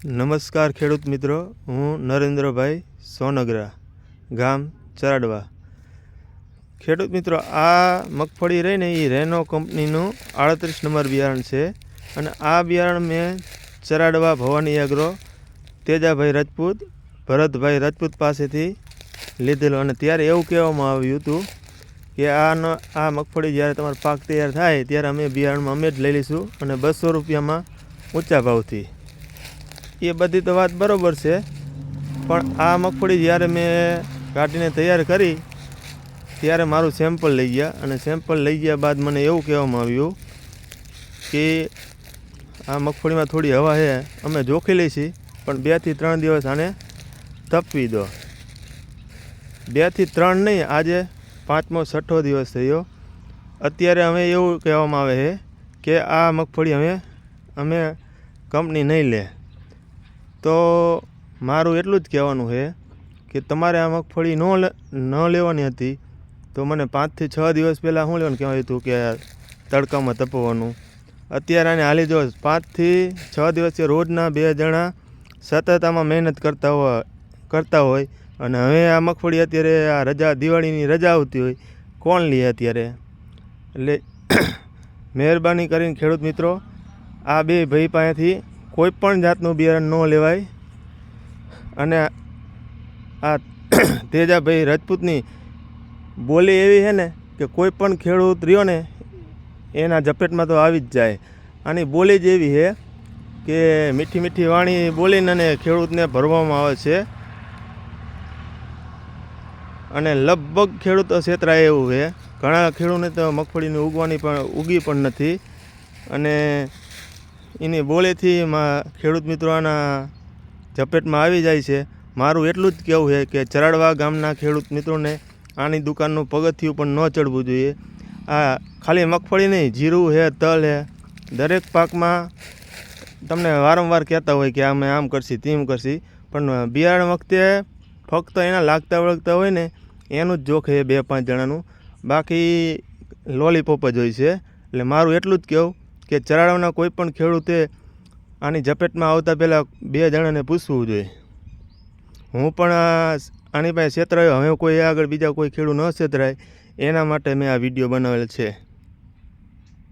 નમસ્કાર ખેડૂત મિત્રો, હું નરેન્દ્રભાઈ સોનગરા, ગામ ચરાડવા. ખેડૂત મિત્રો, આ મગફળી રહી ને એ રેનો કંપનીનું 38 નંબર બિયારણ છે અને આ બિયારણ મેં ચરાડવા ભવાની એગ્રો તેજાભાઈ રાજપૂત, ભરતભાઈ રાજપૂત પાસેથી લીધેલું. અને ત્યારે એવું કહેવામાં આવ્યું હતું કે આ મગફળી જ્યારે તમારો પાક તૈયાર થાય ત્યારે અમે બિયારણમાં અમે જ લઈ લઈશું અને 200 રૂપિયામાં ઊંચા ભાવથી. એ બધી તો વાત બરાબર છે, પણ આ મગફળી જ્યારે મેં કાઢીને તૈયાર કરી ત્યારે મારું સેમ્પલ લઈ ગયા અને સેમ્પલ લઈ ગયા બાદ મને એવું કહેવામાં આવ્યું કે આ મગફળીમાં થોડી હવા છે, અમે જોખી લઈશી, પણ 2 થી 3 દિવસ આને તપવી દો. 2 થી 3 નહીં, આજે 5મો 6ઠો દિવસ થયો. અત્યારે અમે એવું કહેવામાં આવે છે કે આ મગફળી અમે કંપની નહીં લે. તો મારું એટલું જ કહેવાનું છે કે તમારે આ મગફળી ન લેવાની હતી તો મને 5 થી 6 દિવસ પહેલાં શું લેવાનું કહેવાય હતું કે તડકામાં તપવાનું. અત્યારે આને હાલી જો 5 થી 6 દિવસથી રોજના 2 જણા સતત આમાં મહેનત કરતા હોય અને હવે આ મગફળી અત્યારે આ રજા દિવાળીની રજા આવતી હોય, કોણ લે અત્યારે? એટલે મહેરબાની કરીને ખેડૂત મિત્રો, આ બે ભાઈ પાસેથી કોઈ પણ જાતનું બિયારણ ન લેવાય. અને આ તેજાભાઈ રાજપૂતની બોલી એવી છે ને કે કોઈ પણ ખેડૂત રહ્યો ને એના ઝપેટમાં તો આવી જ જાય. આની બોલી જ એવી છે કે મીઠી મીઠી વાણી બોલીને અને ખેડૂતને ભરવામાં આવે છે. અને લગભગ ખેડૂતો છેતરાય એવું છે. ઘણા ખેડૂતને તો મગફળીની ઉગી પણ નથી. અને એની બોલીથી ખેડૂત મિત્રો આના ઝપેટમાં આવી જાય છે. મારું એટલું જ કહેવું છે કે ચરાડવા ગામના ખેડૂત મિત્રોને આની દુકાનનું પગથિયું પણ ન ચડવું જોઈએ. આ ખાલી મગફળી નહીં, જીરું છે, તલ છે, દરેક પાકમાં તમને વારંવાર કહેતા હોય કે અમે આમ કરશી તેમ કરશી, પણ બિયારણ વખતે ફક્ત એના લાગતા વળગતા હોય ને એનું જ જોખ છે 2-5 જણાનું, બાકી લોલીપોપ જ હોય છે. એટલે મારું એટલું જ કહેવું કે ચરાડવાના કોઈ પણ ખેડૂતે આની ઝપેટમાં આવતા પહેલાં 2 જણાને પૂછવું જોઈએ. હું પણ આની પાસે છેતરાયો, હવે કોઈ આગળ બીજા કોઈ ખેડૂત ન છેતરાય એના માટે મેં આ વિડીયો બનાવેલ છે.